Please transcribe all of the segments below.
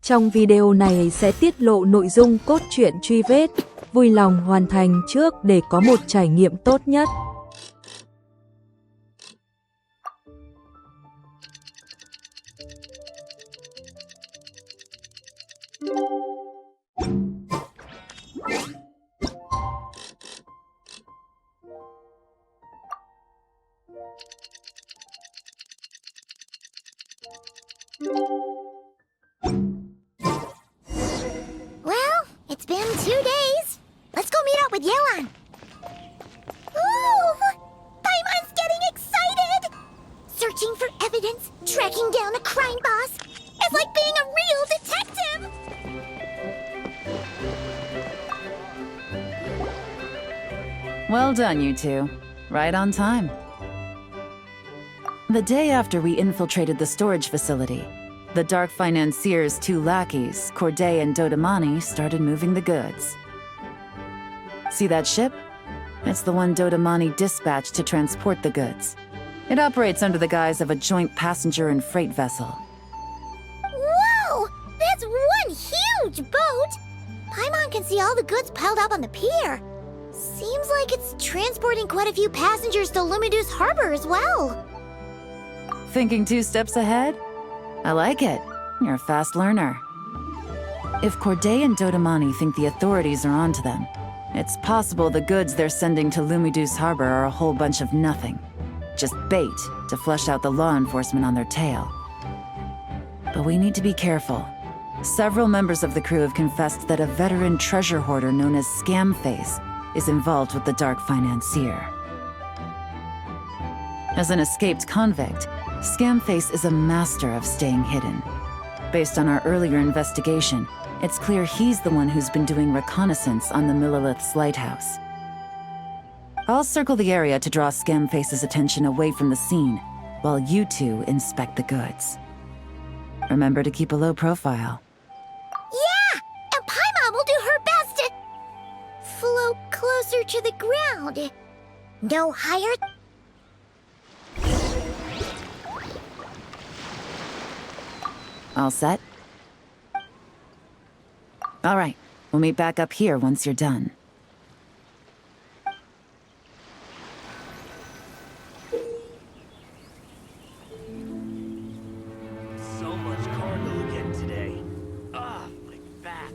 Trong video này sẽ tiết lộ nội dung cốt truyện Truy Vết, vui lòng hoàn thành trước để có một trải nghiệm tốt nhất. Well, it's been 2 days. Let's go meet up with Yelan. Ooh! Paimon's getting excited! Searching for evidence, tracking down a crime boss. It's like being a real detective! Well done, you two. Right on time. The day after we infiltrated the storage facility, the Dark Financier's two lackeys, Corday and Dodamani, started moving the goods. See that ship? It's the one Dodamani dispatched to transport the goods. It operates under the guise of a joint passenger and freight vessel. Whoa! That's one huge boat! Paimon can see all the goods piled up on the pier. Seems like it's transporting quite a few passengers to Lumidus Harbor as well. Thinking 2 steps ahead? I like it. You're a fast learner. If Corday and Dodamani think the authorities are onto them, it's possible the goods they're sending to Lumidus Harbor are a whole bunch of nothing. Just bait to flush out the law enforcement on their tail. But we need to be careful. Several members of the crew have confessed that a veteran treasure hoarder known as Scamface is involved with the Dark Financier. As an escaped convict, Scamface is a master of staying hidden. Based on our earlier investigation, it's clear he's the one who's been doing reconnaissance on the Millilith's lighthouse. I'll circle the area to draw Scamface's attention away from the scene, while you two inspect the goods. Remember to keep a low profile. Yeah! And Paimon will do her best to float closer to the ground. No higher. All set? All right, we'll meet back up here once you're done. So much cargo again today. Ah, my back.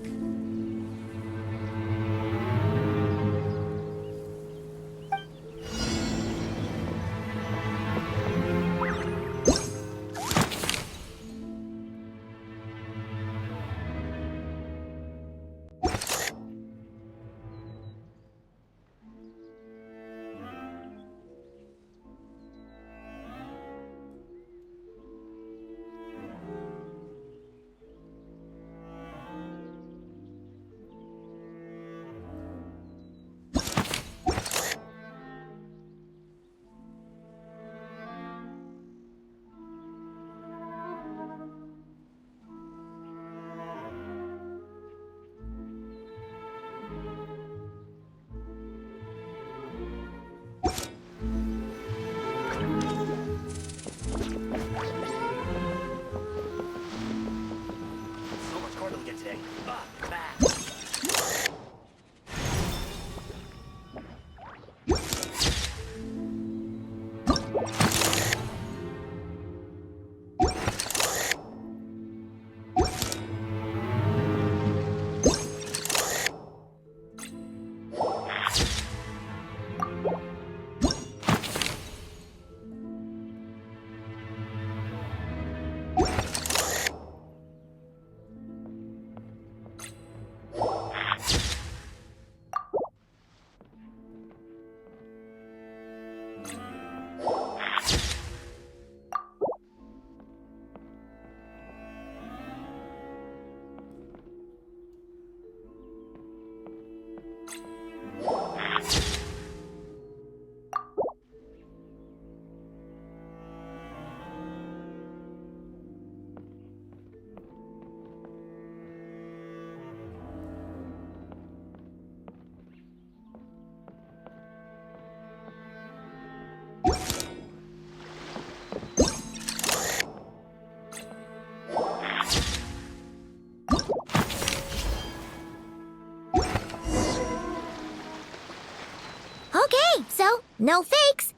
Okay, so no fakes.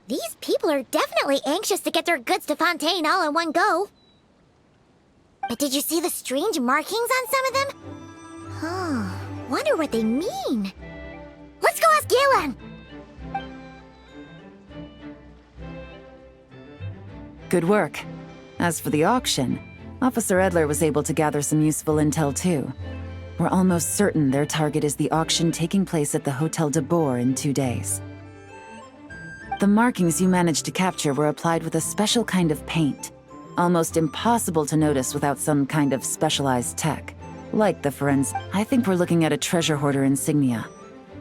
These people are definitely anxious to get their goods to Fontaine all in one go. But did you see the strange markings on some of them? Huh, wonder what they mean. Let's go ask Yelan! Good work. As for the auction, Officer Edler was able to gather some useful intel too. We're almost certain their target is the auction taking place at the Hotel de Boer in 2 days. The markings you managed to capture were applied with a special kind of paint, almost impossible to notice without some kind of specialized tech. Like the forensic, I think we're looking at a treasure hoarder insignia.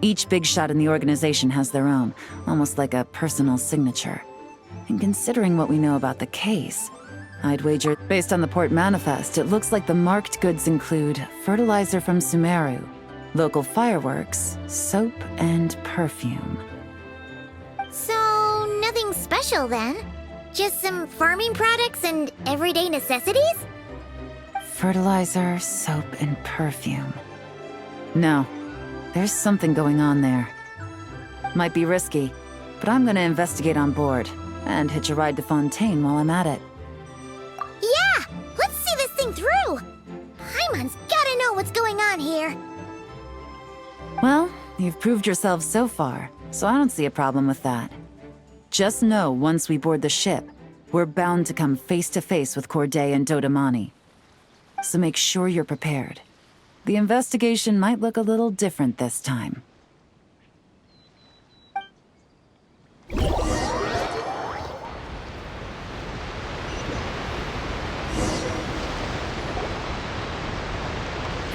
Each big shot in the organization has their own, almost like a personal signature. And considering what we know about the case, I'd wager, based on the port manifest, it looks like the marked goods include fertilizer from Sumeru, local fireworks, soap, and perfume. So, nothing special then? Just some farming products and everyday necessities? Fertilizer, soap, and perfume. No, there's something going on there. Might be risky, but I'm gonna investigate on board, and hitch a ride to Fontaine while I'm at it. Yeah! Let's see this thing through! Paimon's gotta know what's going on here. Well, you've proved yourself so far, so I don't see a problem with that. Just know once we board the ship, we're bound to come face to face with Corday and Dodamani. So make sure you're prepared. The investigation might look a little different this time.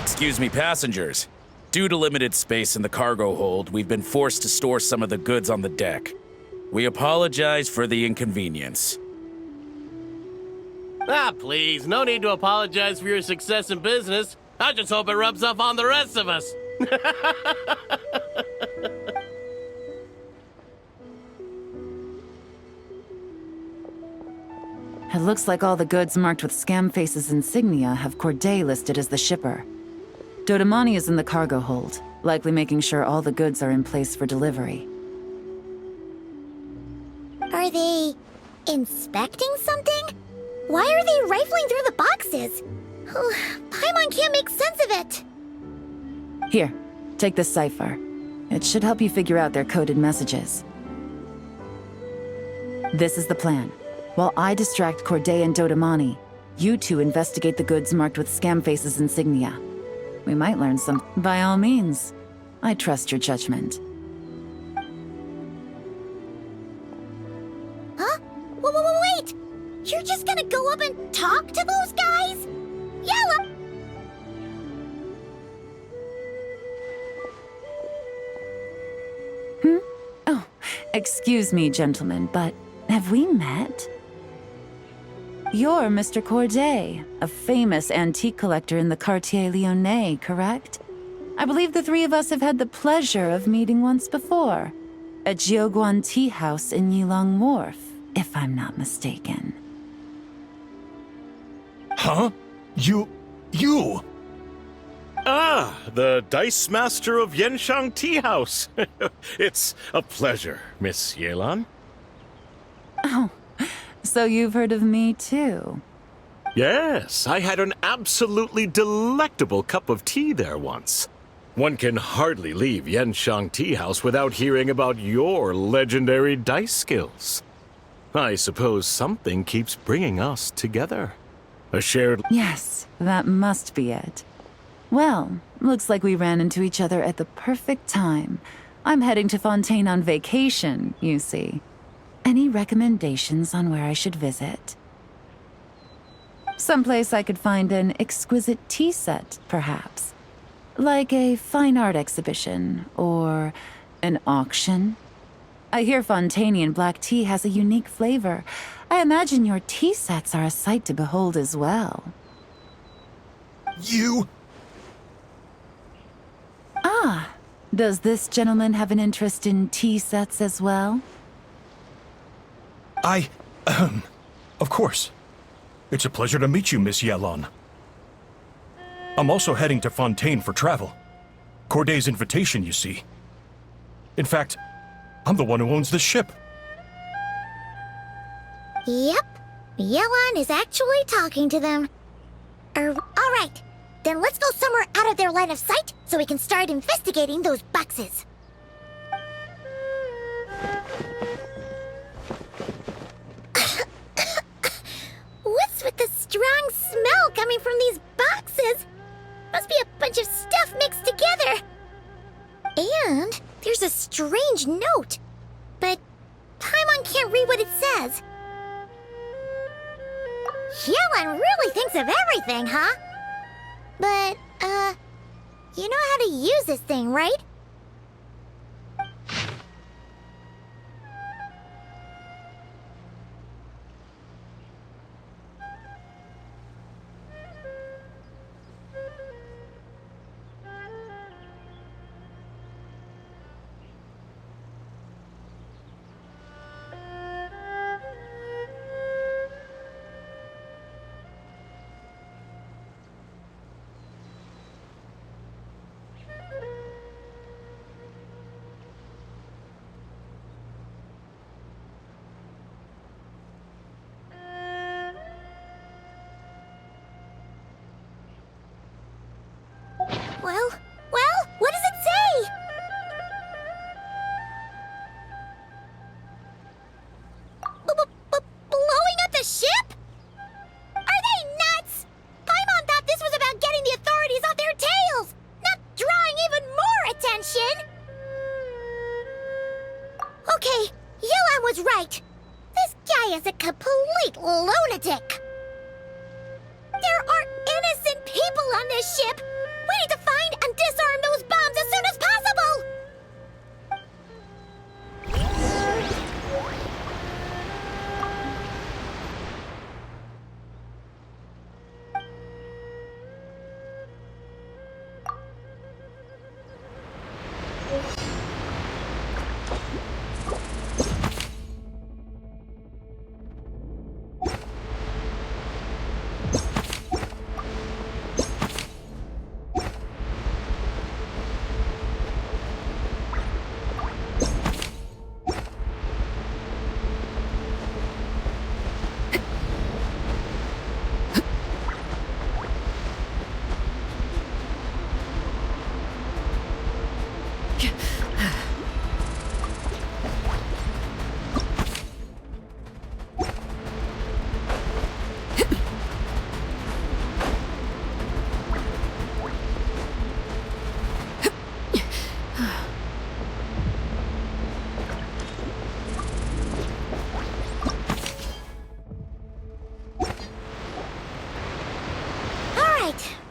Excuse me, passengers. Due to limited space in the cargo hold, we've been forced to store some of the goods on the deck. We apologize for the inconvenience. Ah, please, no need to apologize for your success in business. I just hope it rubs off on the rest of us. It looks like all the goods marked with Scamface's insignia have Corday listed as the shipper. Dodamani is in the cargo hold, likely making sure all the goods are in place for delivery. Are they inspecting something? Why are they rifling through the boxes? Paimon can't make sense of it. Here, take this cipher. It should help you figure out their coded messages. This is the plan. While I distract Corday and Dodamani, you two investigate the goods marked with Scamface's insignia. We might learn some. By all means, I trust your judgment. Huh? Wait! You're just gonna go up and talk to those guys? Yella! Oh, excuse me, gentlemen, but have we met? You're Mr. Corday, a famous antique collector in the Quartier Lyonnais, correct? I believe the three of us have had the pleasure of meeting once before, at Jiuguan Tea House in Yilong Wharf, if I'm not mistaken. Huh? You... Ah, the Dice Master of Yenshang Tea House. It's a pleasure, Miss Yelan. Oh, so you've heard of me too? Yes, I had an absolutely delectable cup of tea there once. One can hardly leave Yenshang Tea House without hearing about your legendary dice skills. I suppose something keeps bringing us together. A shared... Yes, that must be it. Well, looks like we ran into each other at the perfect time. I'm heading to Fontaine on vacation, you see. Any recommendations on where I should visit? Someplace I could find an exquisite tea set, perhaps. Like a fine art exhibition, or an auction. I hear Fontainian black tea has a unique flavor. I imagine your tea sets are a sight to behold as well. You... Ah, does this gentleman have an interest in tea sets as well? Of course. It's a pleasure to meet you, Miss Yelan. I'm also heading to Fontaine for travel. Corday's invitation, you see. In fact, I'm the one who owns the ship. Yep, Yelan is actually talking to them. Alright, then let's go somewhere out of their line of sight so we can start investigating those boxes. What's with the strong smell coming from these boxes? Must be a bunch of stuff mixed together. And there's a strange note, but Paimon can't read what it says. Yelan really thinks of everything, huh? But, you know how to use this thing, right? Well, what does it say? Blowing up the ship? Are they nuts? Paimon thought this was about getting the authorities off their tails, not drawing even more attention. Okay, Yelan was right. This guy is a complete lunatic. There are innocent people on this ship. We need to find and disarm those bombs as soon as possible!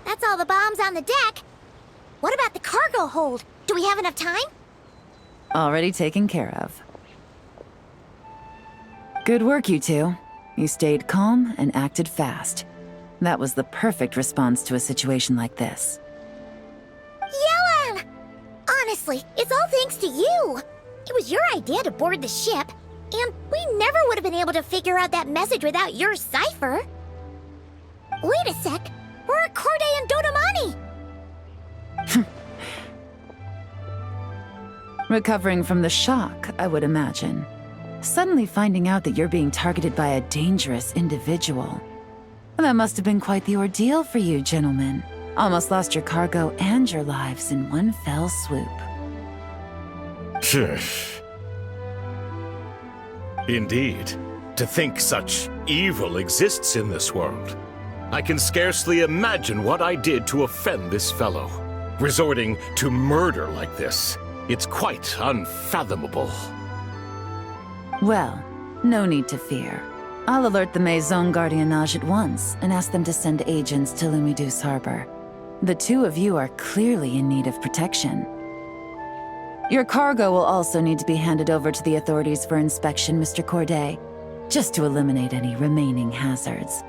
That's all the bombs on the deck. What about the cargo hold? Do we have enough time? Already taken care of. Good work, you two. You stayed calm and acted fast. That was the perfect response to a situation like this. Yelan! Honestly, it's all thanks to you. It was your idea to board the ship, and we never would have been able to figure out that message without your cipher. Wait a sec. We're at Corday and Dodomani. Recovering from the shock, I would imagine. Suddenly finding out that you're being targeted by a dangerous individual. That must have been quite the ordeal for you, gentlemen. Almost lost your cargo and your lives in one fell swoop. Indeed. To think such evil exists in this world. I can scarcely imagine what I did to offend this fellow. Resorting to murder like this. It's quite unfathomable. Well, no need to fear. I'll alert the Maison Gardiennage at once and ask them to send agents to Lumidu's harbor. The two of you are clearly in need of protection. Your cargo will also need to be handed over to the authorities for inspection, Mr. Corday, just to eliminate any remaining hazards.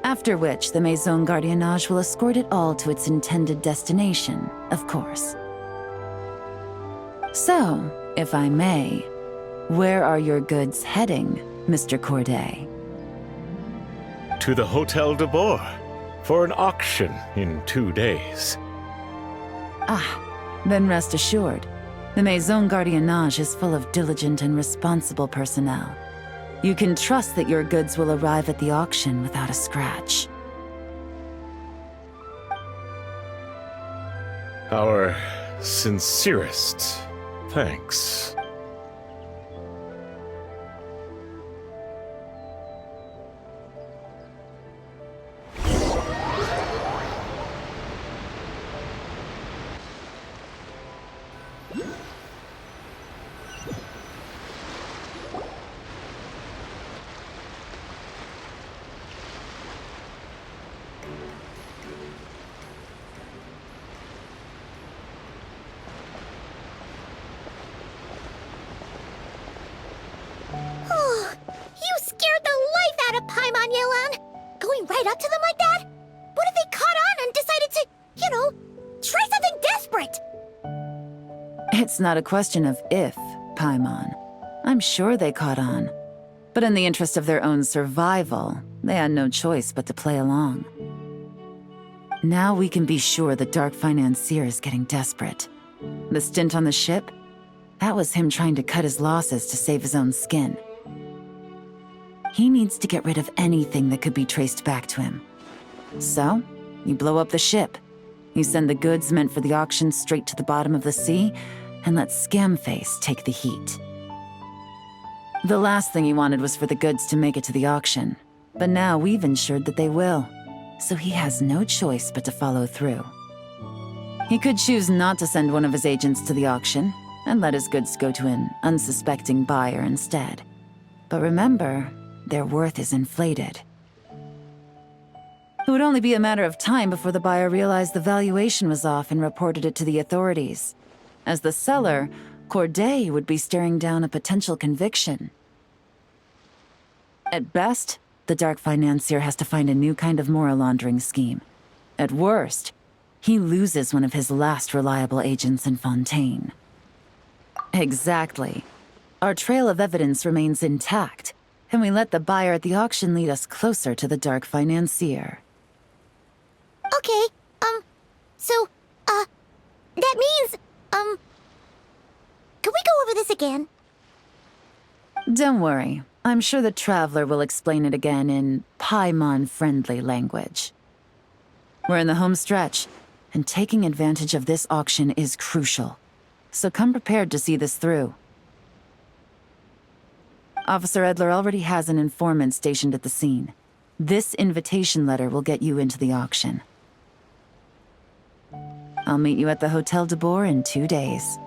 After which, the Maison Gardiennage will escort it all to its intended destination, of course. So, if I may, where are your goods heading, Mr. Corday? To the Hotel de Boer for an auction in 2 days. Ah, then rest assured. The Maison Gardiennage is full of diligent and responsible personnel. You can trust that your goods will arrive at the auction without a scratch. Our sincerest thanks. You scared the life out of Paimon, Yelan! Going right up to them like that? What if they caught on and decided to, try something desperate? It's not a question of if, Paimon. I'm sure they caught on. But in the interest of their own survival, they had no choice but to play along. Now we can be sure the dark financier is getting desperate. The stint on the ship? That was him trying to cut his losses to save his own skin. He needs to get rid of anything that could be traced back to him. So, you blow up the ship. You send the goods meant for the auction straight to the bottom of the sea, and let Scamface take the heat. The last thing he wanted was for the goods to make it to the auction, but now we've ensured that they will, so he has no choice but to follow through. He could choose not to send one of his agents to the auction, and let his goods go to an unsuspecting buyer instead. But remember, their worth is inflated. It would only be a matter of time before the buyer realized the valuation was off and reported it to the authorities. As the seller, Corday would be staring down a potential conviction. At best, the dark financier has to find a new kind of moral laundering scheme. At worst, he loses one of his last reliable agents in Fontaine. Exactly. Our trail of evidence remains intact, and we let the buyer at the auction lead us closer to the dark financier. Okay, that means, can we go over this again? Don't worry. I'm sure the Traveler will explain it again in Paimon-friendly language. We're in the home stretch, and taking advantage of this auction is crucial. So come prepared to see this through. Officer Edler already has an informant stationed at the scene. This invitation letter will get you into the auction. I'll meet you at the Hotel de Boer in 2 days.